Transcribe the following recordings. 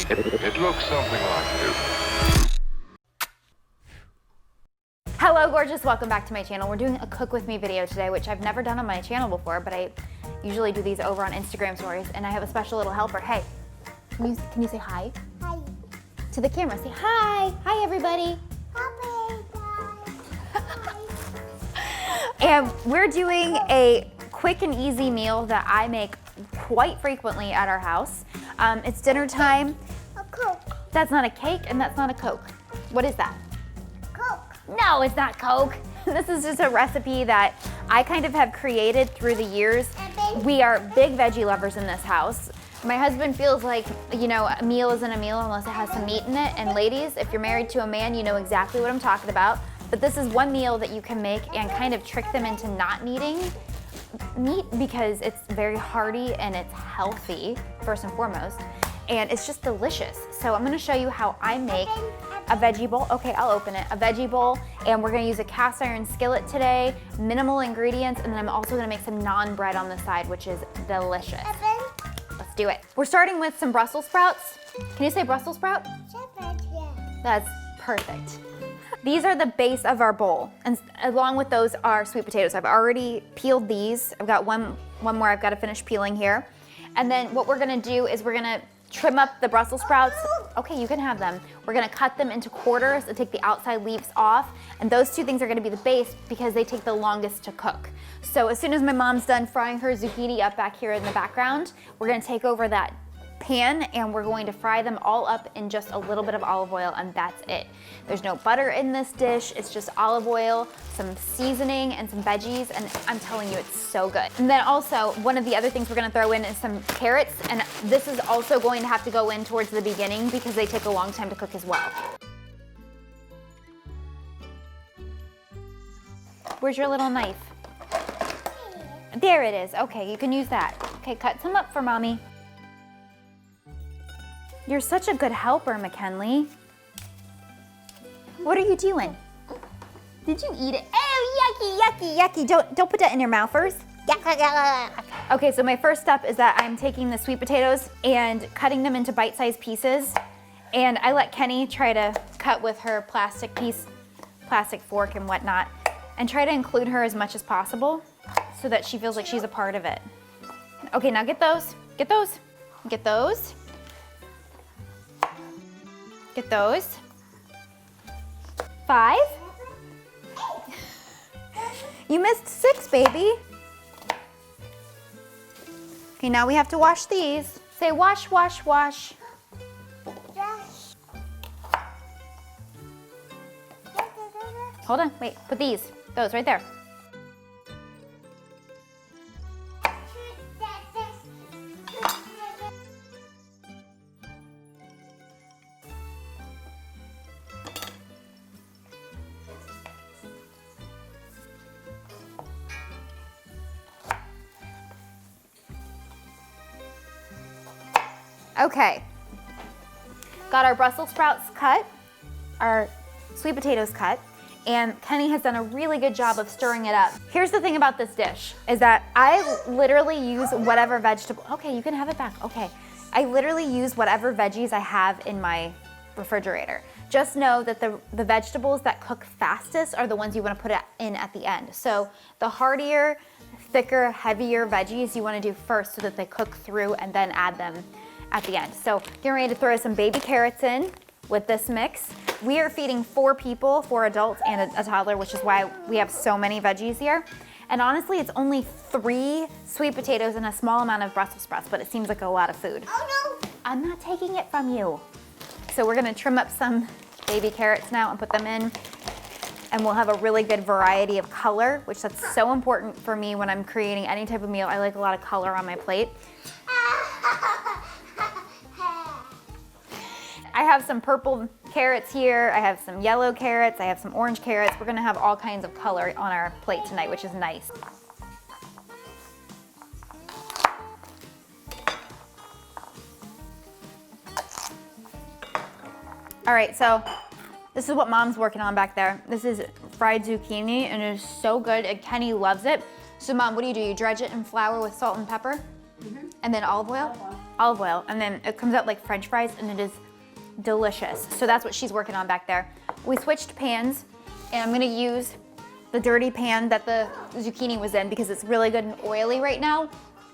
It looks something like this. Hello gorgeous, welcome back to my channel. We're doing a cook with me video today, which I've never done on my channel before, but I usually do these over on Instagram stories, and I have a special little helper. Hey, can you say hi? Hi. To the camera, say hi. Hi everybody. Hi. And we're doing a quick and easy meal that I make quite frequently at our house. It's dinner time. A Coke. That's not a cake and that's not a Coke. What is that? Coke. No, it's not Coke. This is just a recipe that I kind of have created through the years. We are big veggie lovers in this house. My husband feels like, you know, a meal isn't a meal unless it has some meat in it. And ladies, if you're married to a man, you know exactly what I'm talking about. But this is one meal that you can make and kind of trick them into not needing meat because it's very hearty and it's healthy, first and foremost. And it's just delicious. So I'm gonna show you how I make a veggie bowl. Okay, I'll open it. A veggie bowl, and we're gonna use a cast iron skillet today, minimal ingredients, and then I'm also gonna make some naan bread on the side, which is delicious. Let's do it. We're starting with some Brussels sprouts. Can you say Brussels sprout? That's perfect. These are the base of our bowl, and along with those are sweet potatoes. I've already peeled these. I've got one more I've got to finish peeling here. And then what we're gonna do is we're gonna trim up the Brussels sprouts. Okay, you can have them. We're gonna cut them into quarters and take the outside leaves off. And those two things are gonna be the base because they take the longest to cook. So as soon as my mom's done frying her zucchini up back here in the background, we're gonna take over that pan and we're going to fry them all up in just a little bit of olive oil, and that's it. There's no butter in this dish, it's just olive oil, some seasoning, and some veggies, and I'm telling you, it's so good. And then also, one of the other things we're gonna throw in is some carrots, and this is also going to have to go in towards the beginning because they take a long time to cook as well. Where's your little knife? There it is. Okay, you can use that. Okay, cut some up for mommy. You're such a good helper, McKinley. What are you doing? Did you eat it? Oh, yucky, yucky, yucky. Don't put that in your mouth first. Okay, so my first step is that I'm taking the sweet potatoes and cutting them into bite-sized pieces. And I let Kenny try to cut with her plastic fork and whatnot, and try to include her as much as possible so that she feels like she's a part of it. Okay, now get those, get those, get those. Get those. 5. You missed 6, baby. Okay, now we have to wash these. Say wash, wash, wash. Hold on, wait, put those right there. Okay, got our Brussels sprouts cut, our sweet potatoes cut, and Kenny has done a really good job of stirring it up. Here's the thing about this dish, is that I literally use whatever vegetable, okay, you can have it back, okay. I literally use whatever veggies I have in my refrigerator. Just know that the vegetables that cook fastest are the ones you wanna put in at the end. So the heartier, thicker, heavier veggies you wanna do first so that they cook through and then add them at the end. So getting ready to throw some baby carrots in with this mix. We are feeding 4 people, 4 adults and a toddler, which is why we have so many veggies here. And honestly, it's only 3 sweet potatoes and a small amount of Brussels sprouts, but it seems like a lot of food. Oh no! I'm not taking it from you. So we're gonna trim up some baby carrots now and put them in. And we'll have a really good variety of color, which that's so important for me when I'm creating any type of meal. I like a lot of color on my plate. I have some purple carrots here, I have some yellow carrots, I have some orange carrots. We're gonna have all kinds of color on our plate tonight, which is nice. All right, so this is what Mom's working on back there. This is fried zucchini and it is so good and Kenny loves it. So Mom, what do? You dredge it in flour with salt and pepper? And then olive oil? olive oil, and then it comes out like French fries, and it is delicious. So that's what she's working on back there. We switched pans, and I'm gonna use the dirty pan that the zucchini was in because it's really good and oily right now,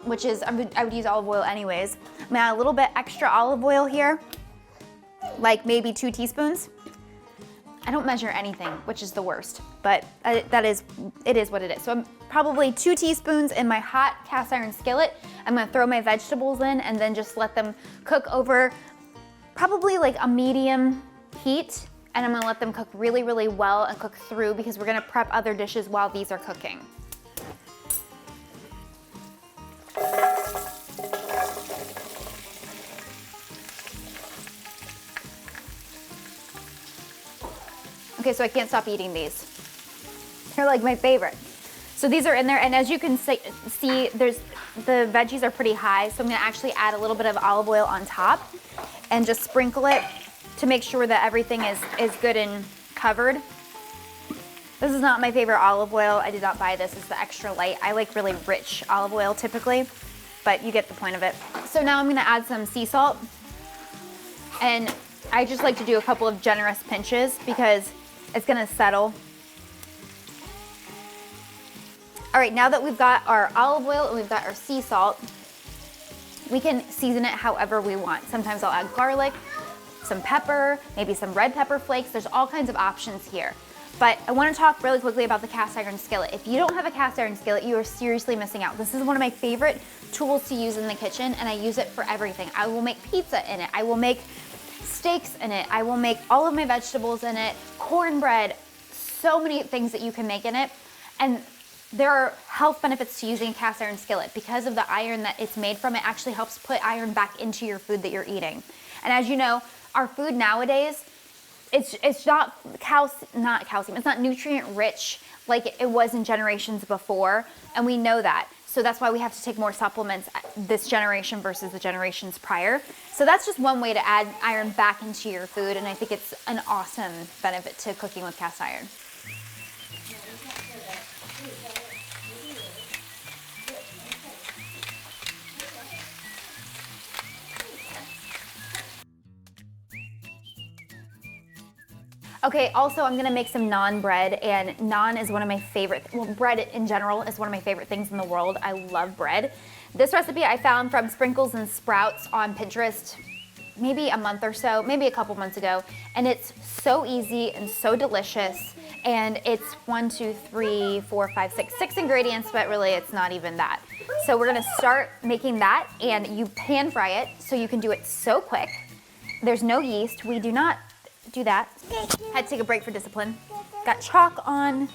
which is, I would use olive oil anyways. I'm gonna add a little bit extra olive oil here, like maybe 2 teaspoons. I don't measure anything, which is the worst, but it is what it is. So I'm probably 2 teaspoons in my hot cast iron skillet. I'm gonna throw my vegetables in and then just let them cook over probably like a medium heat. And I'm gonna let them cook really, really well and cook through because we're gonna prep other dishes while these are cooking. Okay, so I can't stop eating these. They're like my favorite. So these are in there, and as you can see, the veggies are pretty high, so I'm gonna actually add a little bit of olive oil on top and just sprinkle it to make sure that everything is good and covered. This is not my favorite olive oil. I did not buy this. It's the extra light. I like really rich olive oil typically, but you get the point of it. So now I'm gonna add some sea salt, and I just like to do a couple of generous pinches because it's gonna settle. All right, now that we've got our olive oil and we've got our sea salt, we can season it however we want. Sometimes I'll add garlic, some pepper, maybe some red pepper flakes. There's all kinds of options here. But I wanna talk really quickly about the cast iron skillet. If you don't have a cast iron skillet, you are seriously missing out. This is one of my favorite tools to use in the kitchen, and I use it for everything. I will make pizza in it. I will make steaks in it. I will make all of my vegetables in it, cornbread, so many things that you can make in it. And there are health benefits to using a cast iron skillet. Because of the iron that it's made from, it actually helps put iron back into your food that you're eating. And as you know, our food nowadays, it's not calcium, it's not nutrient rich like it was in generations before, and we know that. So that's why we have to take more supplements this generation versus the generations prior. So that's just one way to add iron back into your food, and I think it's an awesome benefit to cooking with cast iron. Okay, also I'm gonna make some naan bread, and naan is one of my favorite, well, bread in general is one of my favorite things in the world. I love bread. This recipe I found from Sprinkles and Sprouts on Pinterest maybe a month or so, maybe a couple months ago, and it's so easy and so delicious, and it's 6 ingredients, but really it's not even that. So we're gonna start making that, and you pan fry it so you can do it so quick. There's no yeast. We do not do that. Had to take a break for discipline. Got chalk on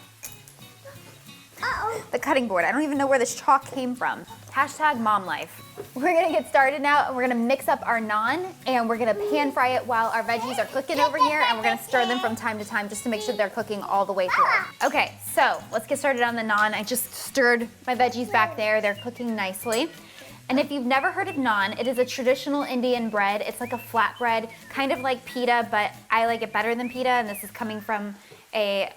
the cutting board. I don't even know where this chalk came from. Hashtag mom life. We're gonna get started now, and we're gonna mix up our naan, and we're gonna pan fry it while our veggies are cooking over here, and we're gonna stir them from time to time just to make sure they're cooking all the way through. Okay, so let's get started on the naan. I just stirred my veggies back there. They're cooking nicely. And if you've never heard of naan, it is a traditional Indian bread. It's like a flatbread, kind of like pita, but I like it better than pita, and this is coming from a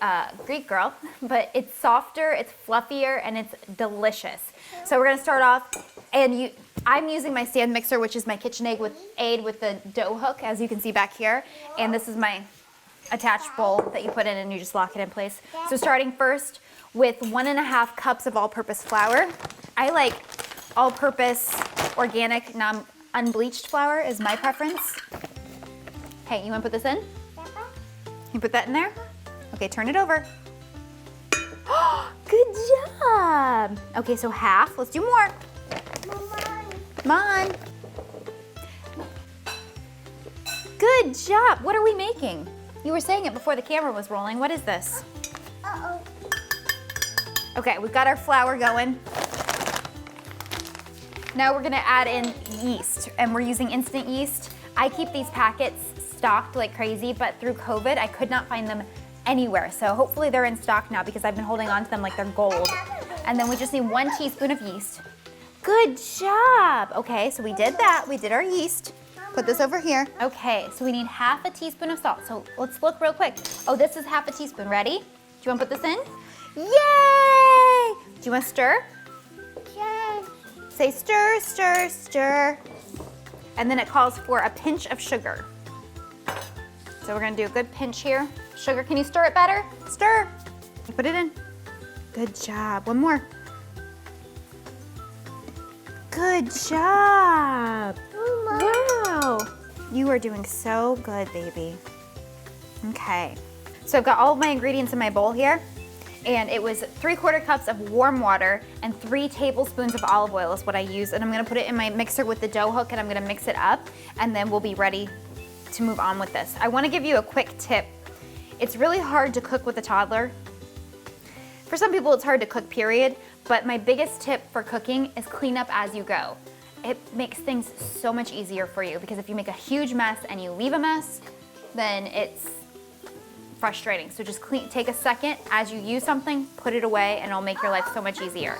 Greek girl, but it's softer, it's fluffier, and it's delicious. So we're gonna start off, and I'm using my stand mixer, which is my KitchenAid with the dough hook, as you can see back here, and this is my attached bowl that you put in and you just lock it in place. So starting first with 1.5 cups of all-purpose flour. I like all-purpose, organic, unbleached flour is my preference. Hey, you wanna put this in? You put that in there? Okay, turn it over. Good job. Okay, so half, let's do more. Come on. Good job. What are we making? You were saying it before the camera was rolling. What is this? Okay, we've got our flour going. Now we're gonna add in yeast, and we're using instant yeast. I keep these packets stocked like crazy, but through COVID, I could not find them anywhere. So hopefully they're in stock now because I've been holding on to them like they're gold. And then we just need 1 teaspoon of yeast. Good job. Okay, so we did that. We did our yeast. Put this over here. Okay, so we need 1/2 teaspoon of salt. So let's look real quick. Oh, this is 1/2 teaspoon. Ready? Do you wanna put this in? Yay! Do you wanna stir? Say stir, stir, stir. And then it calls for a pinch of sugar. So we're gonna do a good pinch here. Sugar, can you stir it better? Stir. Put it in. Good job. One more. Good job. Wow. You are doing so good, baby. Okay. So I've got all of my ingredients in my bowl here. And it was 3/4 cups of warm water and 3 tablespoons of olive oil is what I use. And I'm gonna put it in my mixer with the dough hook and I'm gonna mix it up and then we'll be ready to move on with this. I wanna give you a quick tip. It's really hard to cook with a toddler. For some people it's hard to cook, period, but my biggest tip for cooking is clean up as you go. It makes things so much easier for you because if you make a huge mess and you leave a mess, then it's frustrating. So just take a second as you use something, put it away, and it'll make your life so much easier.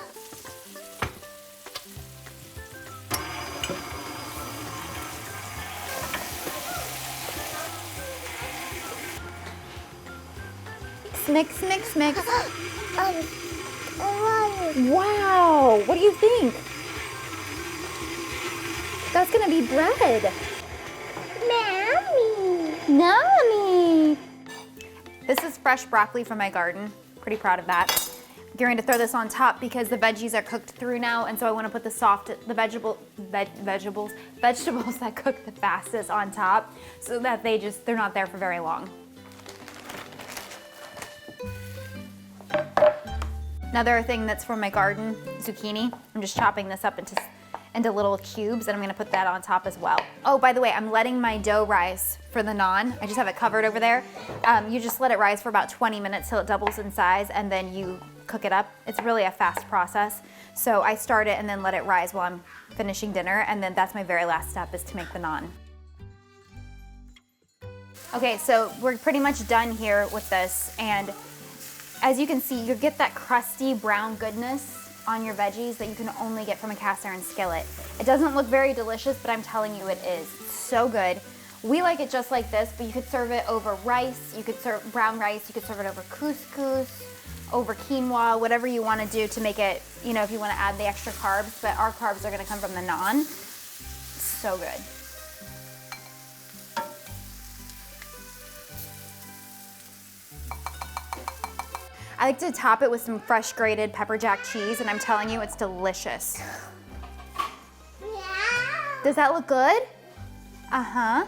Mix, mix, mix. Wow, what do you think? That's gonna be bread. Mommy. Mommy. This is fresh broccoli from my garden. Pretty proud of that. I'm going to throw this on top because the veggies are cooked through now, and so I want to put the vegetables that cook the fastest on top so that they're not there for very long. Another thing that's from my garden, zucchini. I'm just chopping this up into little cubes and I'm gonna put that on top as well. Oh, by the way, I'm letting my dough rise for the naan. I just have it covered over there. You just let it rise for about 20 minutes till it doubles in size and then you cook it up. It's really a fast process. So I start it and then let it rise while I'm finishing dinner and then that's my very last step is to make the naan. Okay, so we're pretty much done here with this and as you can see, you get that crusty brown goodness on your veggies that you can only get from a cast iron skillet. It doesn't look very delicious, but I'm telling you it is. It's so good. We like it just like this, but you could serve it over rice, you could serve brown rice, you could serve it over couscous, over quinoa, whatever you want to do to make it, you know, if you want to add the extra carbs, but our carbs are going to come from the naan. So good. I like to top it with some fresh grated pepper jack cheese, and I'm telling you, it's delicious. Yeah. Does that look good? Uh-huh.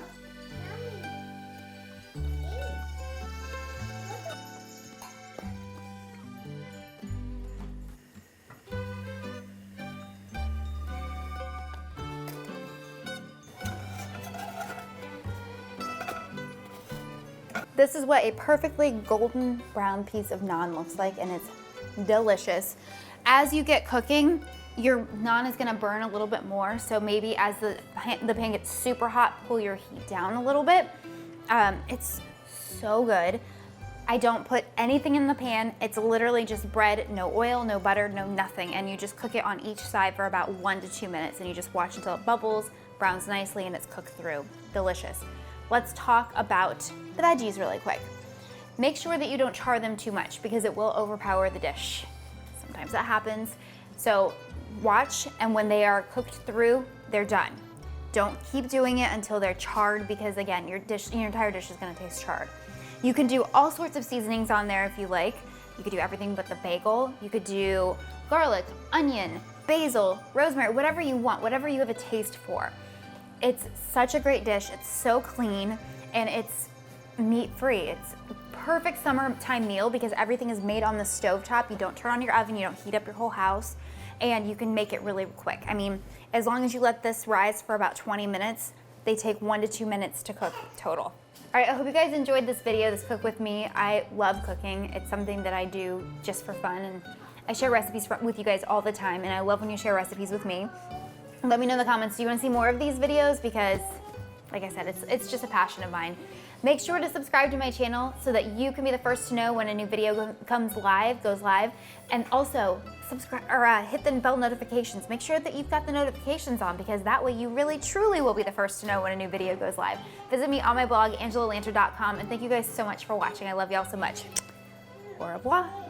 This is what a perfectly golden brown piece of naan looks like, and it's delicious. As you get cooking, your naan is gonna burn a little bit more, so maybe as the pan gets super hot, pull your heat down a little bit. It's so good. I don't put anything in the pan. It's literally just bread, no oil, no butter, no nothing, and you just cook it on each side for about 1 to 2 minutes, and you just watch until it bubbles, browns nicely, and it's cooked through. Delicious. Let's talk about the veggies really quick. Make sure that you don't char them too much because it will overpower the dish. Sometimes that happens. So watch, and when they are cooked through, they're done. Don't keep doing it until they're charred because again, your entire dish is gonna taste charred. You can do all sorts of seasonings on there if you like. You could do everything but the bagel. You could do garlic, onion, basil, rosemary, whatever you want, whatever you have a taste for. It's such a great dish. It's so clean and it's meat-free. It's a perfect summertime meal because everything is made on the stovetop. You don't turn on your oven, you don't heat up your whole house, and you can make it really quick. I mean, as long as you let this rise for about 20 minutes, they take 1 to 2 minutes to cook total. All right, I hope you guys enjoyed this video, this cook with me. I love cooking. It's something that I do just for fun, and I share recipes with you guys all the time, and I love when you share recipes with me. Let me know in the comments, do you want to see more of these videos? Because, like I said, it's just a passion of mine. Make sure to subscribe to my channel so that you can be the first to know when a new video goes live. And also, subscribe or hit the bell notifications. Make sure that you've got the notifications on because that way you really, truly will be the first to know when a new video goes live. Visit me on my blog, angelalanter.com, and thank you guys so much for watching. I love y'all so much. Au revoir.